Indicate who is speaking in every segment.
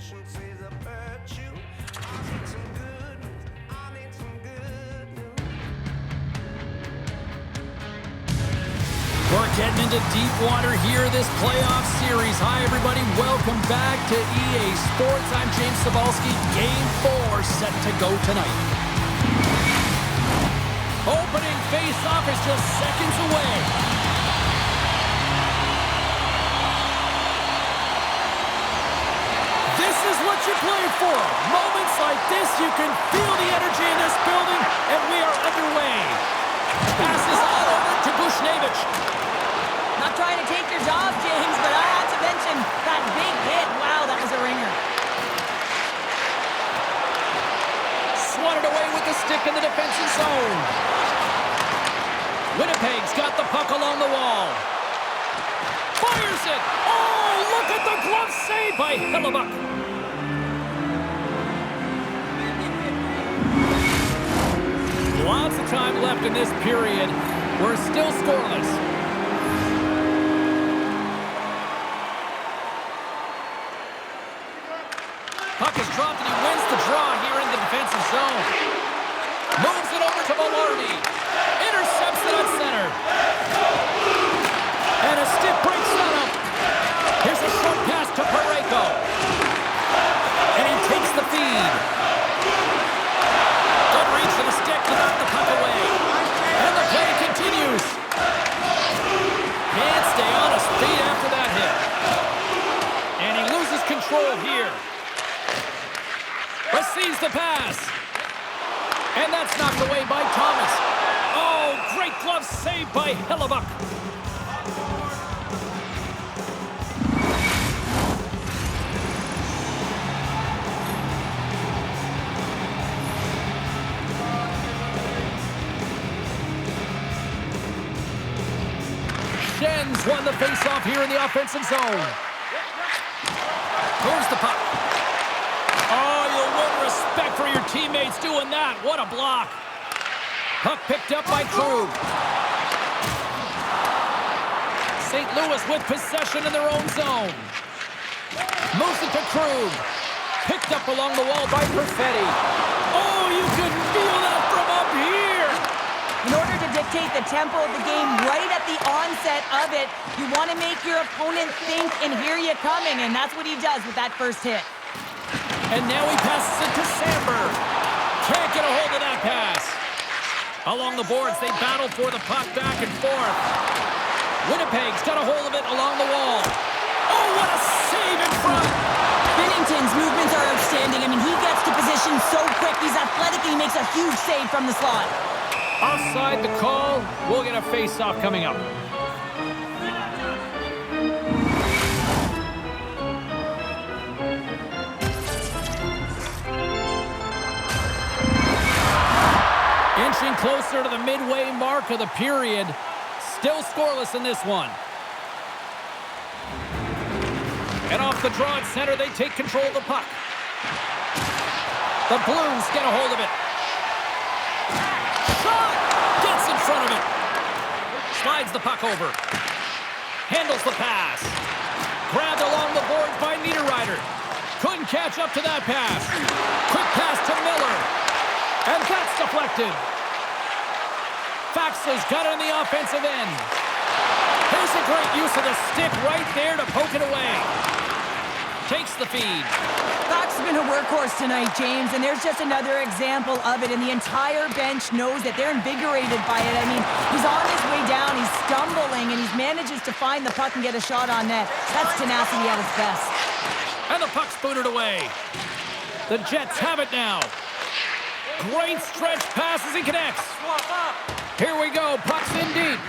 Speaker 1: We're getting into deep water here this playoff series. Hi, everybody. Welcome back to EA Sports. I'm James Cybulski. Game 4 set to go tonight. Opening face-off is just seconds away. This is what you play for. Moments like this, you can feel the energy in this building, and we are underway. Passes all over to Buchnevich.
Speaker 2: Not trying to take your job, James, but I had to mention that big hit. Wow, that was a ringer.
Speaker 1: Swatted away with the stick in the defensive zone. Winnipeg's got the puck along the wall. Fires it. Oh, look at the glove save by Hellebuyck. Lots of time left in this period. We're still scoreless. Puck is dropped and he wins the draw here in the defensive zone. Moves it over to Velarde. Intercepts it at center. And a stick breaks that up. Here's a short pass to Parayko. And he takes the feed. Good reach for the stick to knock the puck away. And the play continues. Can't stay on his feet after that hit. And he loses control here. Receives the pass. And that's knocked away by Thomas. Oh, great glove save by Hellebuyck. Schenns won the faceoff here in the offensive zone. Here's the puck. Oh, you'll win respect for your teammates doing that. What a block. Puck picked up by Krug. St. Louis with possession in their own zone. Moves it to Krug. Picked up along the wall by Perfetti. Oh, you can feel that from up here.
Speaker 2: In order to dictate the tempo of the game right at the onset of it, you want to make your opponent think and hear you coming, and that's what he does with that first hit.
Speaker 1: And now he passes it to Samberg. Can't get a hold of that pass. Along the boards, they battle for the puck back and forth. Winnipeg's got a hold of it along the wall. Oh, what a save in front.
Speaker 2: Binnington's movements are outstanding. I mean, he gets to position so quick. He's athletic, and he makes a huge save from the slot.
Speaker 1: Offside the call. We'll get a face-off coming up. Inching closer to the midway mark of the period. Still scoreless in this one. And off the draw at center, they take control of the puck. The Blues get a hold of it. Shot! Gets in front of it. Slides the puck over. Handles the pass. Grabbed along the boards by Niederreiter. Couldn't catch up to that pass. Quick pass to Miller. And that's deflected. Faxa's got it on the offensive end. Here's a great use of the stick right there to poke it away. Takes the feed.
Speaker 2: Fax has been a workhorse tonight, James, and there's just another example of it, and the entire bench knows that they're invigorated by it. I mean, he's on his way down, he's stumbling, and he manages to find the puck and get a shot on net. That's tenacity at its best.
Speaker 1: And the puck's booted away. The Jets have it now. Great stretch pass as he connects. Here we go. Puck's in deep.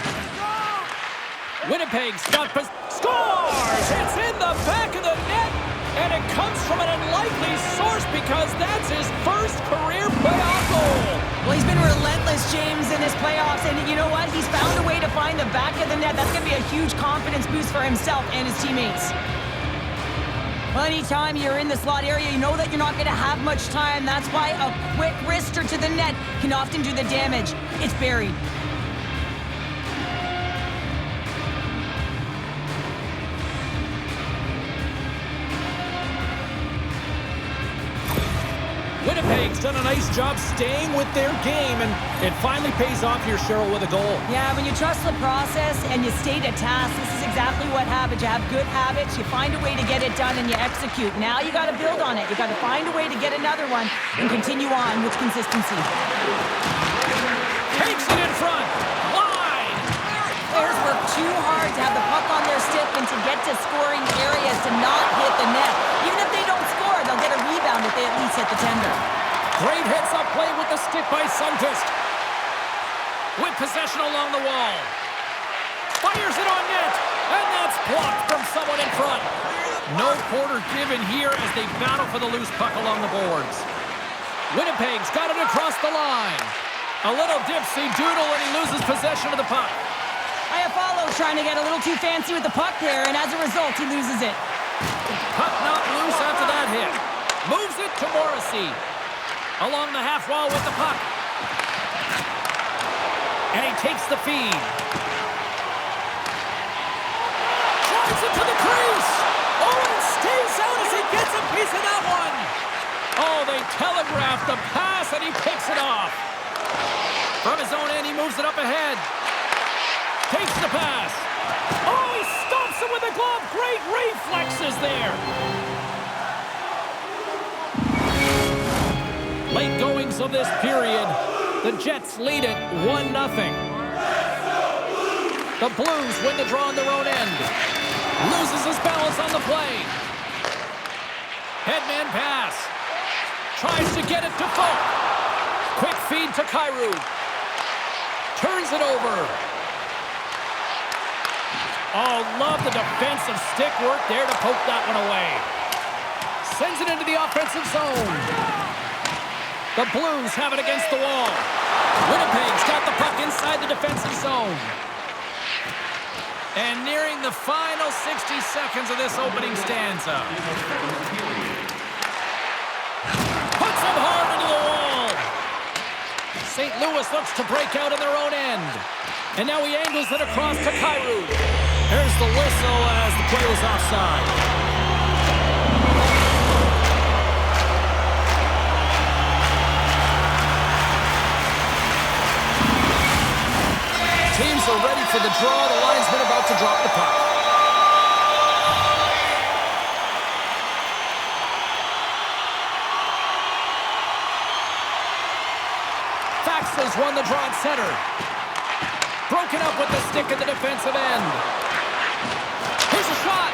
Speaker 1: Winnipeg's got scores! It's in the back of the net, and it comes from an unlikely source because that's his first career playoff goal.
Speaker 2: Well, he's been relentless, James, in his playoffs, and you know what? He's found a way to find the back of the net. That's going to be a huge confidence boost for himself and his teammates. Well, anytime you're in the slot area, you know that you're not going to have much time. That's why a quick wrister to the net can often do the damage. It's buried.
Speaker 1: has done a nice job staying with their game, and it finally pays off here, Cheryl, with a goal.
Speaker 2: Yeah, when you trust the process and you stay to task, this is exactly what happens. You have good habits, you find a way to get it done, and you execute. Now you got to build on it. You got to find a way to get another one and continue on with consistency.
Speaker 1: Takes it in front. Wide.
Speaker 2: Players work too hard to have the puck on their stick and to get to scoring areas to not hit the net. Even if they don't score, they'll get a rebound if they at least hit the tender.
Speaker 1: Great hits-up play with the stick by Sundqvist. With possession along the wall. Fires it on net. And that's blocked from someone in front. No quarter given here as they battle for the loose puck along the boards. Winnipeg's got it across the line. A little dipsy doodle and he loses possession of the puck.
Speaker 2: Iafallo trying to get a little too fancy with the puck there, and as a result, he loses it.
Speaker 1: Puck not loose after that hit. Moves it to Morrissey. Along the half wall with the puck. And he takes the feed. Drives it to the crease. Oh, and stays out as he gets a piece of that one. Oh, they telegraphed the pass, and he picks it off. From his own end, he moves it up ahead. Takes the pass. Oh, he stops it with a glove. Great reflexes there. Late goings of this period. The Jets lead it 1-0. The Blues win the draw on their own end. Loses his balance on the play. Headman pass. Tries to get it to Folk. Quick feed to Kyrou. Turns it over. Oh, love the defensive stick work there to poke that one away. Sends it into the offensive zone. The Blues have it against the wall. Winnipeg's got the puck inside the defensive zone. And nearing the final 60 seconds of this opening stanza. Puts him hard into the wall. St. Louis looks to break out in their own end. And now he angles it across to Kyrou. There's the whistle as the play was offside. Teams are ready for the draw. The linesman about to drop the puck. Faxas won the draw at center. Broken up with the stick at the defensive end. Here's a shot.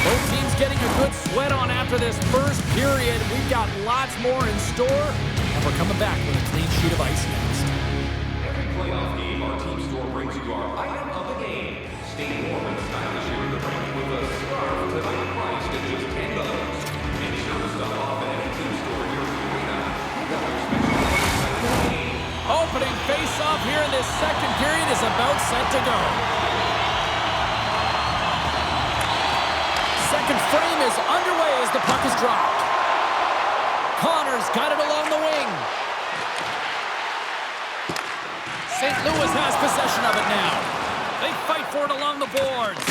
Speaker 1: Both teams getting a good sweat on after this first period. We've got lots more in store, and we're coming back with a clean sheet of ice next.
Speaker 3: Every playoff game, our team store brings you our item of the game. Stay warm and stylish here in the ring with a scarf tonight priced at just $10. Make sure to stop off at any team store here in the arena. We've got our special item of the game.
Speaker 1: Opening face-off here in this second period is about set to go. Second frame is underway as the puck is dropped. Connor's got it along the wing. St. Louis has possession of it now. They fight for it along the boards.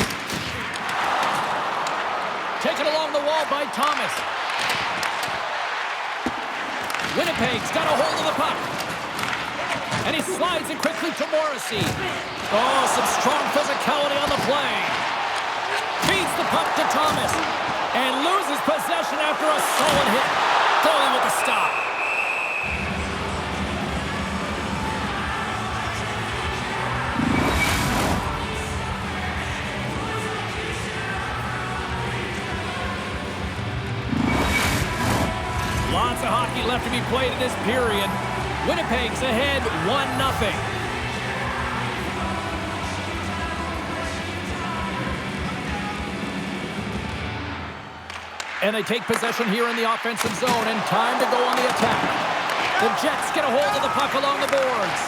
Speaker 1: Taken along the wall by Thomas. Winnipeg's got a hold of the puck. And he slides it quickly to Morrissey. Oh, some strong physicality on the play. Feeds the puck to Thomas. And loses possession after a solid hit. Goalie with the stop. Lots of hockey left to be played in this period. Winnipeg's ahead 1-0. And they take possession here in the offensive zone, and time to go on the attack. The Jets get a hold of the puck along the boards.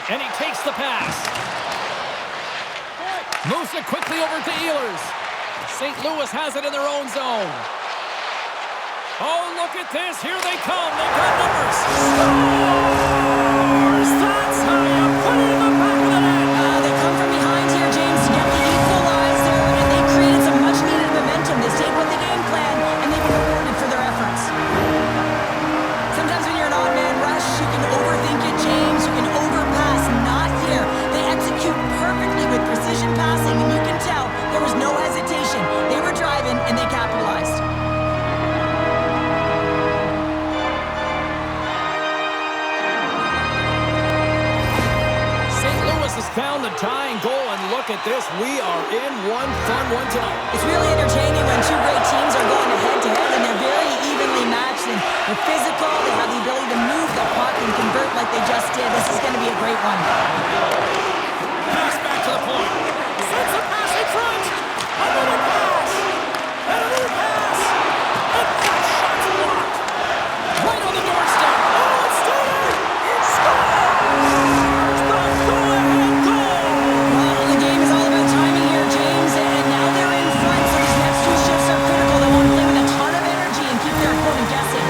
Speaker 1: And he takes the pass. Moves it quickly over to Ehlers. St. Louis has it in their own zone. Oh, look at this. Here they come. They've got numbers. Scores! That's how you put it in the back of the net.
Speaker 2: They come from behind here, James, to get the equalizer, and
Speaker 1: look at this. We are in one fun one tonight.
Speaker 2: It's really entertaining when two great teams are going head-to-head, and they're very evenly matched. And they're physical. They have the ability to move the puck and convert like they just did. This is going to be a great one.
Speaker 1: Pass back to the point. Sends a pass in front. Another pass. And another pass. And that shot's blocked. Right on the doorstep. Oh, it's still there. It scores! The go-ahead goal!
Speaker 2: Well, the game is all about timing here, James. And now they're in front, so these next two shifts are critical. They want to play with a ton of energy and keep their opponent guessing.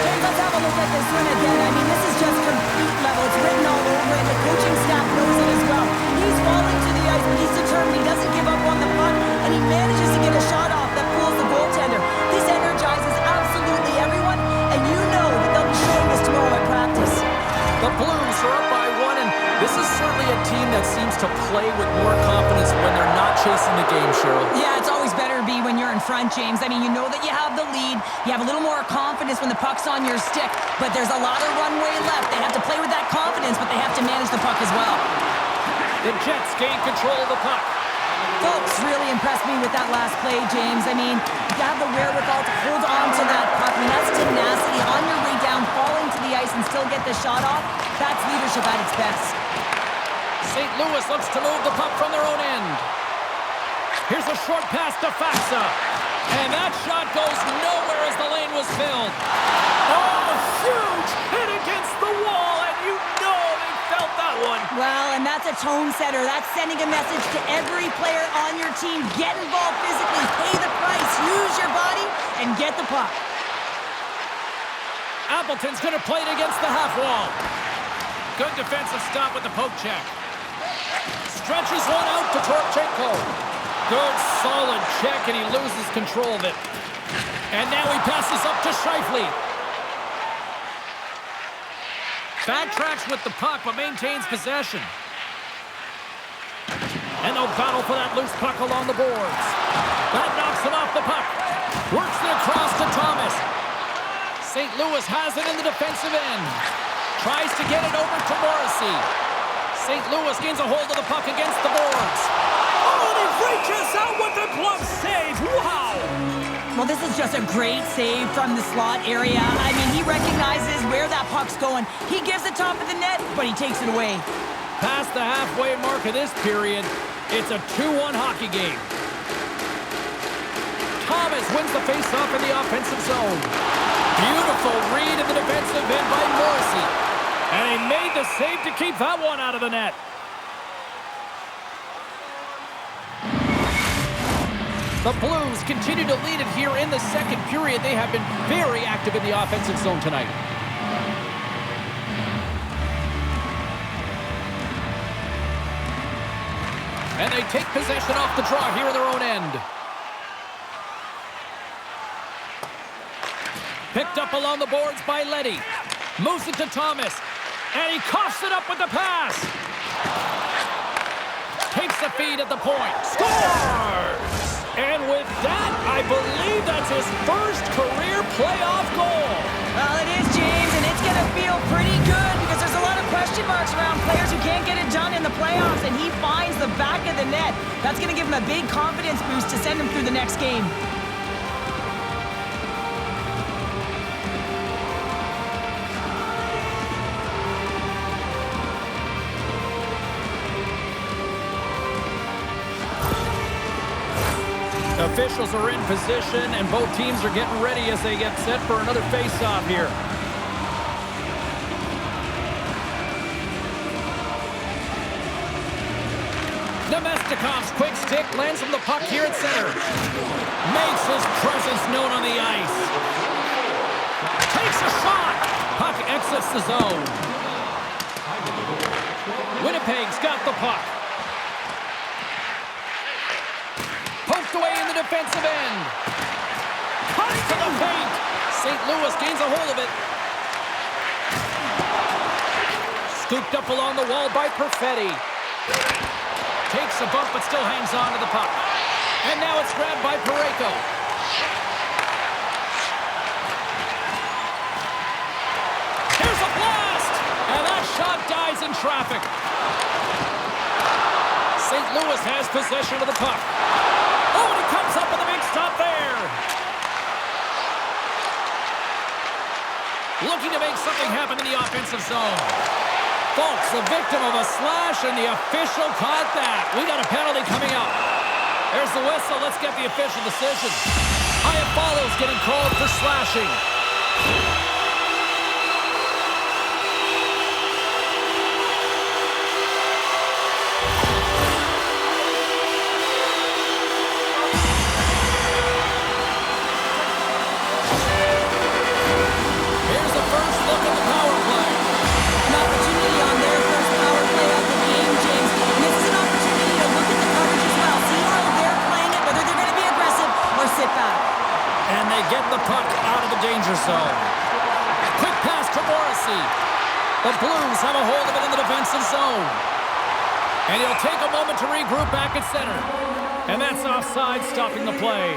Speaker 2: James, let's have a look at this one again. I mean, this is just complete level. It's written all over it. The coaching staff knows it as well. He's falling to the ice, but he's determined. He doesn't give up on the puck, and he manages to get a shot off that fools the goaltender. This energizes absolutely everyone, and you know that they'll be showing this tomorrow at practice.
Speaker 1: The Blues are up by one, and this is certainly a team that seems to play with more confidence when they're not chasing the game, Cheryl.
Speaker 2: Yeah, it's always better to be when you're in front, James. I mean, you know that you have the lead. You have a little more confidence when the puck's on your stick, but there's a lot of runway left. They have to play with that confidence, but they have to manage the puck as well.
Speaker 1: The Jets gain control of the puck.
Speaker 2: Folks really impressed me with that last play, James. I mean, you have the wherewithal to hold on to that puck. I mean, that's tenacity on your way down, falling to the ice and still get the shot off. That's leadership at its best.
Speaker 1: St. Louis looks to move the puck from their own end. Here's a short pass to Faxa. And that shot goes nowhere as the lane was filled. Oh, huge hit against the wall, and you know they felt that one.
Speaker 2: Well, and that's a tone setter. That's sending a message to every player on your team. Get involved physically, pay the price, use your body, and get the puck.
Speaker 1: Appleton's going to play it against the half wall. Good defensive stop with the poke check. Stretches one out to Torchenko. Good, solid check, and he loses control of it. And now he passes up to Scheifele. Backtracks with the puck, but maintains possession. And they'll battle for that loose puck along the boards. That knocks him off the puck. Works it across to Thomas. St. Louis has it in the defensive end. Tries to get it over to Morrissey. St. Louis gains a hold of the puck against the boards. Oh, and he reaches out with the glove save. Wow!
Speaker 2: Well, this is just a great save from the slot area. I mean, he recognizes where that puck's going. He gives the top of the net, but he takes it away.
Speaker 1: Past the halfway mark of this period, it's a 2-1 hockey game. Thomas wins the faceoff in the offensive zone. Beautiful read in the defensive end by Morrissey. And he made the save to keep that one out of the net. The Blues continue to lead it here in the second period. They have been very active in the offensive zone tonight. And they take possession off the draw here in their own end. Picked up along the boards by Leddy. Moves it to Thomas. And he coughs it up with the pass. Takes the feed at the point. Scores! And with that, I believe that's his first career playoff goal.
Speaker 2: Well, it is, James, and it's going to feel pretty good because there's a lot of question marks around players who can't get it done in the playoffs, and he finds the back of the net. That's going to give him a big confidence boost to send him through the next game.
Speaker 1: Officials are in position, and both teams are getting ready as they get set for another face-off here. Nemestikov's quick stick lands him the puck here at center. Makes his presence known on the ice. Takes a shot. Puck exits the zone. Winnipeg's got the puck. Poked away in the defensive end. Cut to the paint. St. Louis gains a hold of it. Scooped up along the wall by Perfetti. Takes a bump but still hangs on to the puck. And now it's grabbed by Parayko. Here's a blast! And that shot dies in traffic. Lewis has possession of the puck. Oh, and he comes up with a big stop there. Looking to make something happen in the offensive zone. Folks, the victim of a slash, and the official caught that. We got a penalty coming up. There's the whistle. Let's get the official decision. Iafallo's getting called for slashing. Here's the first look at the power play.
Speaker 2: An opportunity on their first power play of the game, James. And this is an opportunity to look at the coverage as well. See how they're playing it, whether they're going to be aggressive or sit back.
Speaker 1: And they get the puck out of the danger zone. Quick pass to Morrissey. The Blues have a hold of it in the defensive zone. And he'll take a moment to regroup back at center. And that's offside, stopping the play.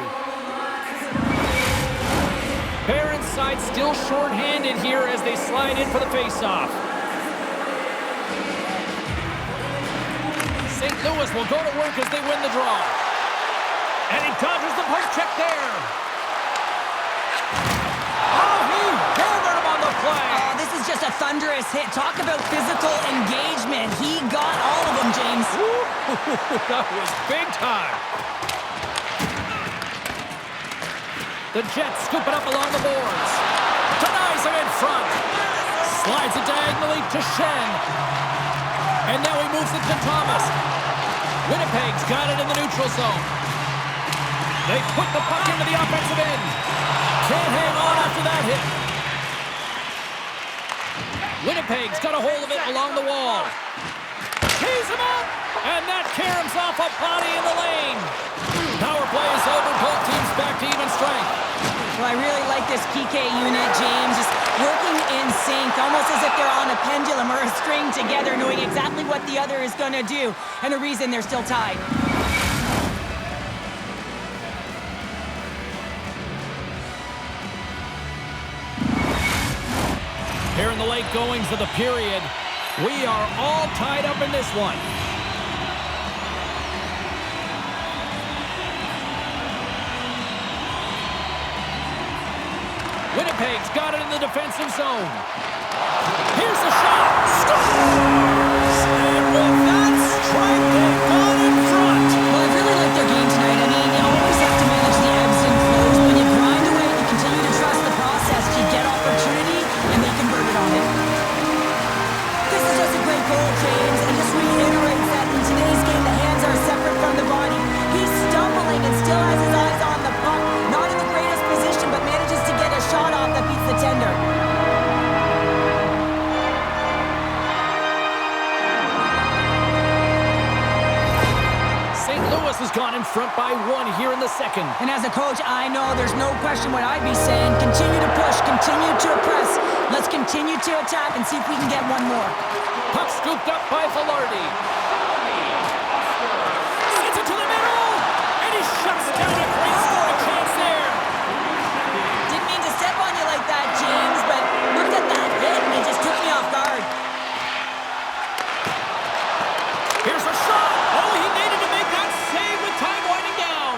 Speaker 1: Barron's side still shorthanded here as they slide in for the faceoff. St. Louis will go to work as they win the draw. And he dodges the poke check there. Oh, he hammered him on the play.
Speaker 2: Oh, this is just a thunderous hit. Talk about physical engagement. He got all of them, James.
Speaker 1: That was big time. The Jets scoop it up along the boards. Denies him in front. Slides it diagonally to Shen. And now he moves it to Thomas. Winnipeg's got it in the neutral zone. They put the puck into the offensive end. Can't hang on after that hit. Winnipeg's got a hold of it along the wall. Tees him up. And that caroms off a body in the lane. Power play is over. Both teams back to even strength.
Speaker 2: Well, I really like this PK unit, James. Just working in sync, almost as if they're on a pendulum or a string together, knowing exactly what the other is going to do, and a reason they're still tied.
Speaker 1: Here in the late goings of the period, we are all tied up in this one. Winnipeg's got it in the defensive zone. Here's the shot. Scores! And with that strike, they got in front.
Speaker 2: Well, I really like their game tonight. I mean, you always have to manage the ebbs and flows. When you grind away, you continue to trust the process. You get opportunity, and they convert it on it. This is just a great goal, James, and just reiterates that in today's game, the hands are separate from the body. He's stumbling and still has his eyes on the puck. Not in the greatest position, but manages to get a shot off that beats the tender.
Speaker 1: St. Louis has gone in front by one here in the second.
Speaker 2: And as a coach, I know there's no question what I'd be saying. Continue to push, continue to press. Let's continue to attack and see if we can get one more.
Speaker 1: Puck scooped up by Velarde. Gets it to the middle, and he shuts down a great scoring chance there.
Speaker 2: Didn't mean to step on you like that, James, but looked at that hit and it just took me off guard.
Speaker 1: Here's a shot. Oh, he needed to make that save with time winding down.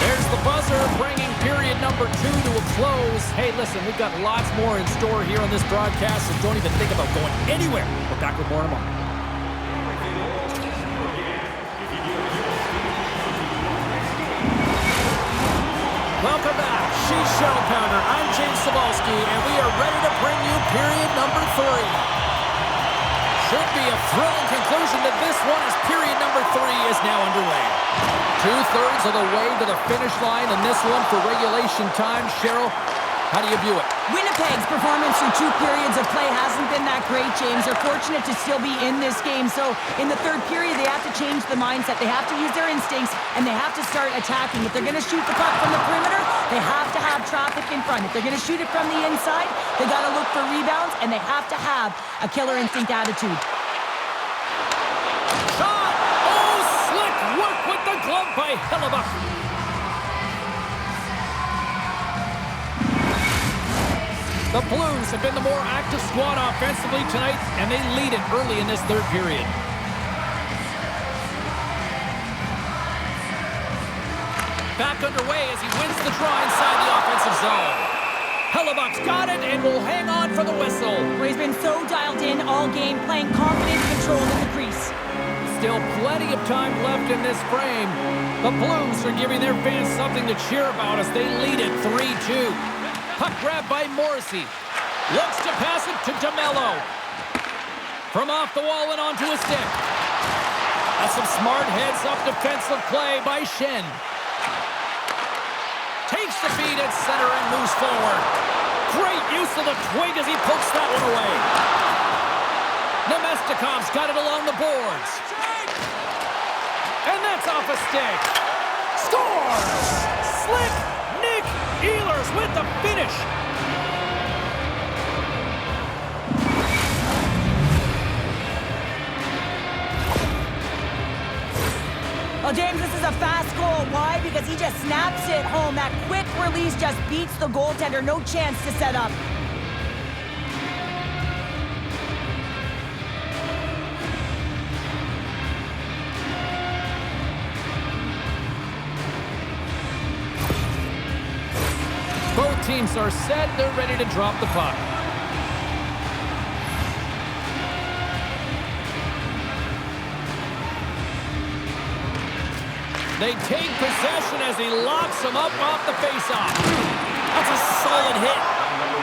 Speaker 1: There's the buzzer, bringing period number 2 to a close. Hey, listen, we've got lots more in store here on this broadcast, so don't even think about going anywhere. We're back with more in a moment. Welcome back. She's Shell Pounder. I'm James Cebulski, and we are ready to bring you period number 3. Should be a thrilling conclusion to this one as period number 3 is now underway. 2/3 of the way to the finish line in this one for regulation time. Cheryl, how do you view it?
Speaker 2: Winnipeg's performance through 2 periods of play hasn't been that great, James. They're fortunate to still be in this game. So in the 3rd period, they have to change the mindset. They have to use their instincts, and they have to start attacking. If they're going to shoot the puck from the perimeter, they have to have traffic in front. If they're going to shoot it from the inside, they got to look for rebounds, and they have to have a killer instinct attitude.
Speaker 1: Shot! Oh, slick work with the glove by Hellebuyck. The Blues have been the more active squad offensively tonight, and they lead it early in this 3rd period. back underway as he wins the draw inside the offensive zone. Hellebuck's got it and will hang on for the whistle.
Speaker 2: Well, he's been so dialed in all game, playing confident, controlled in the crease.
Speaker 1: Still plenty of time left in this frame. The Blues are giving their fans something to cheer about as they lead it 3-2. Puck grabbed by Morrissey. Looks to pass it to DeMello. From off the wall and onto a stick. That's some smart heads-up defensive play by Schenn. Takes the feed at center and moves forward. Great use of the twig as he pokes that one away. Nemestikov's got it along the boards. And that's off a stick. Scores! Slick Nick Ehlers with the finish.
Speaker 2: Well, James, this is a fast goal. Why? Because he just snaps it home. That quick release just beats the goaltender. No chance to set up.
Speaker 1: Both teams are set. They're ready to drop the puck. They take possession as he locks them up off the faceoff. That's a solid hit.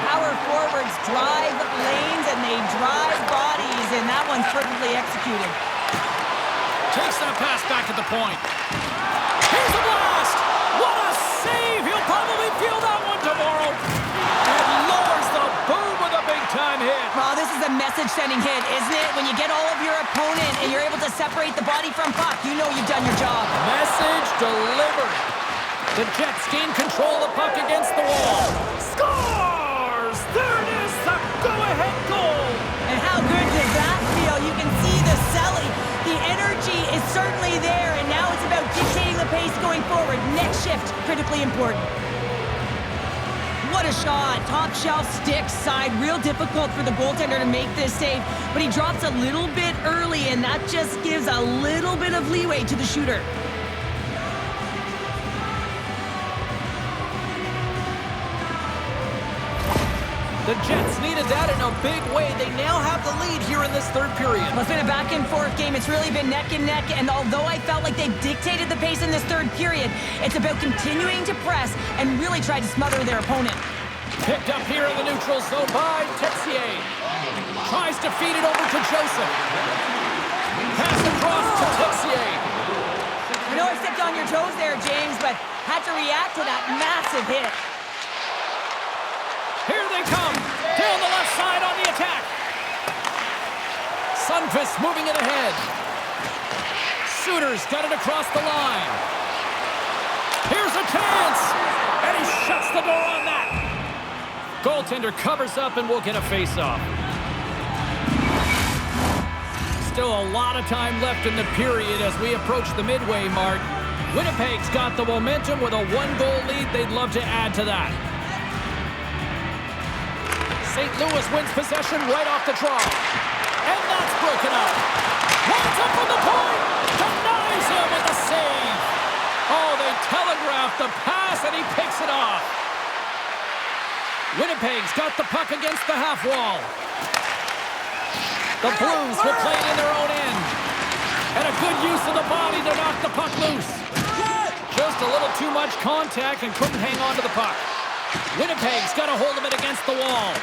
Speaker 2: Power forwards drive lanes and they drive bodies, and that one's perfectly executed.
Speaker 1: Takes that pass back to the point. Here's a blast! What a save! He'll probably feel that one tomorrow. And lowers the boom with a big-time hit.
Speaker 2: Well, this is a message-sending hit, isn't it? When you get all of your opponent and you're able to separate the body from puck, you know you've done your job.
Speaker 1: Message delivered. The Jets gain control of the puck against the wall. Scores! There it is, the go-ahead goal.
Speaker 2: And how good does that feel? You can see the selling. The energy is certainly there, and now it's about dictating the pace going forward. Next shift, critically important. What a shot. Top shelf stick side. Real difficult for the goaltender to make this save, but he drops a little bit early, and that just gives a little bit of leeway to the shooter.
Speaker 1: The Jets needed that in a big way. They now have the lead here in this third period.
Speaker 2: Well, it's been a back-and-forth game. It's really been neck and neck, and although I felt like they dictated the pace in this third period, it's about continuing to press and really try to smother their opponent.
Speaker 1: Picked up here in the neutral zone by Texier. Tries to feed it over to Joseph. Pass across to Texier.
Speaker 2: I know I stepped on your toes there, James, but had to react to that massive hit.
Speaker 1: Here they come. Down the left side on the attack. Sundqvist moving it ahead. Suter's got it across the line. Here's a chance. And he shuts the door on that. Goaltender covers up and will get a face-off. Still a lot of time left in the period as we approach the midway mark. Winnipeg's got the momentum with a one-goal lead. They'd love to add to that. St. Louis wins possession right off the draw. And that's broken up. Runs up from the point. Denies him with the save. Oh, they telegraphed the pass and he picks it off. Winnipeg's got the puck against the half wall. The Blues will play it in their own end. And a good use of the body to knock the puck loose. Just a little too much contact and couldn't hang on to the puck. Winnipeg's got a hold of it against the wall.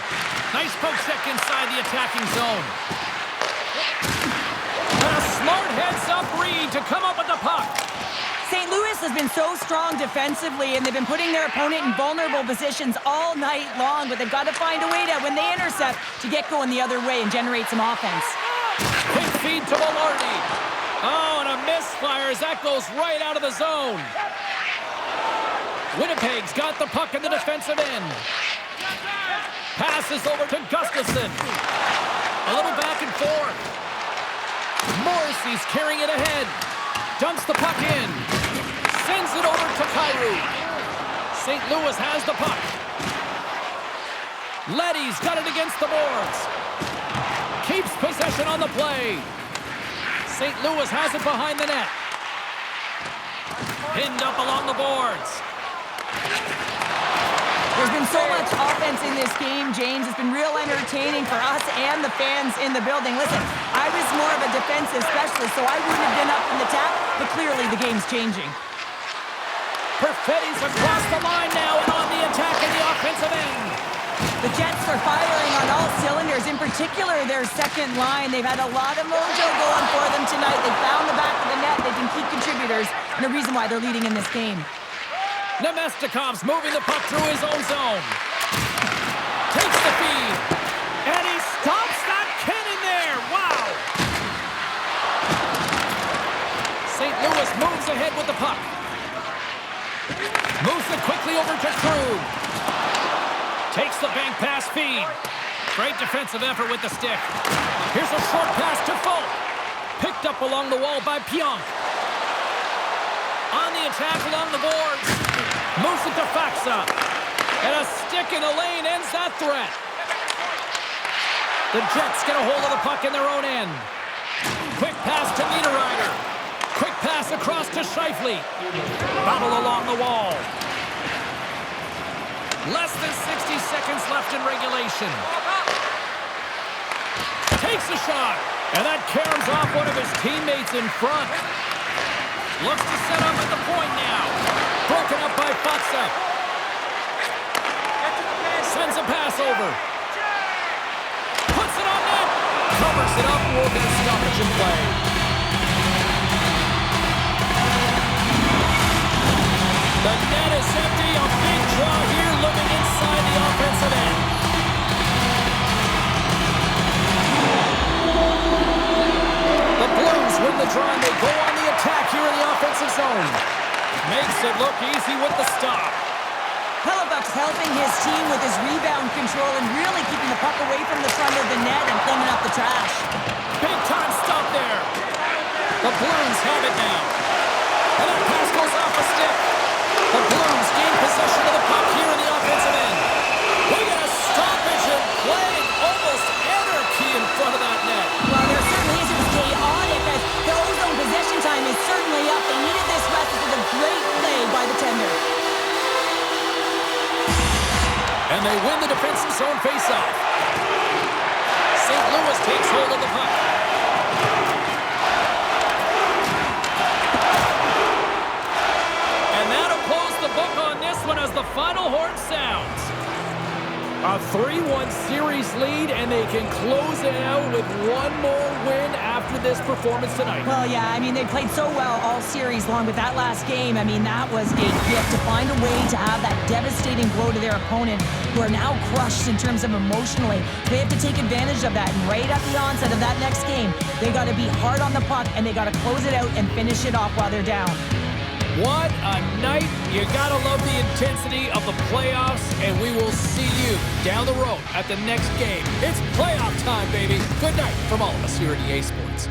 Speaker 1: Nice poke check inside the attacking zone. And a smart heads-up read to come up with the puck.
Speaker 2: St. Louis has been so strong defensively, and they've been putting their opponent in vulnerable positions all night long, but they've got to find a way to, when they intercept, to get going the other way and generate some offense.
Speaker 1: Quick feed to Velarde. Oh, and a misfire as that goes right out of the zone. Winnipeg's got the puck in the defensive end. Passes over to Gustafsson. A little back and forth. Morrissey's carrying it ahead. Dumps the puck in. Sends it over to Kyrou. St. Louis has the puck. Leddy's got it against the boards. Keeps possession on the play. St. Louis has it behind the net. Pinned up along the boards.
Speaker 2: There's been so much offense in this game, James. It's been real entertaining for us and the fans in the building. Listen, I was more of a defensive specialist, so I wouldn't have been up in the tap, but clearly the game's changing.
Speaker 1: Perfetti's across the line now and on the attack in the offensive end.
Speaker 2: The Jets are firing on all cylinders, in particular their second line. They've had a lot of mojo going for them tonight. They found the back of the net. They've been key contributors and a reason why they're leading in this game.
Speaker 1: Nemestikov's moving the puck through his own zone. Takes the feed. And he stops that cannon there. Wow. St. Louis moves ahead with the puck. Moves it quickly over to Krug. Takes the bank pass feed. Great defensive effort with the stick. Here's a short pass to Folk. Picked up along the wall by Pionk. On the attack along the boards. Moves it to Faksa. And a stick in the lane ends that threat. The Jets get a hold of the puck in their own end. Quick pass to Niederreiter. Quick pass across to Scheifele. Battle along the wall. Less than 60 seconds left in regulation. Takes a shot. And that caroms off one of his teammates in front. Looks to set up at the point now. Broken up by Faksa. Sends a pass over. Puts it on net. Covers it up. We'll get a stoppage in play. The net is empty. A big draw here looking inside the offensive end. The Blues win the draw and they go on the attack here in the offensive zone. Makes it look easy with the stop.
Speaker 2: Hellebuck's helping his team with his rebound control and really keeping the puck away from the front of the net and cleaning up the trash.
Speaker 1: Big time stop there. The Blues have it now. And that pass goes off a stick. The Blues gain possession of the puck here in the offensive end. We got a stoppage in play. Almost anarchy in front of that net.
Speaker 2: Well, there certainly is. It was chaotic as the ozone possession time is certainly up. They needed this rest. It was a great play by the tender.
Speaker 1: And they win the defensive zone faceoff. St. Louis takes hold of the puck. And that'll close the book on this one as the final horn sounds. A 3-1 series lead, and they can close it out with one more win after this performance tonight.
Speaker 2: Well, yeah, I mean, they played so well all series long, but that last game, I mean, that was a gift to find a way to have that devastating blow to their opponent, who are now crushed in terms of emotionally. They have to take advantage of that, and right at the onset of that next game, they got to be hard on the puck, and they got to close it out and finish it off while they're down.
Speaker 1: What a night. You gotta love the intensity of the playoffs, and we will see you down the road at the next game. It's playoff time, baby. Good night from all of us here at EA Sports.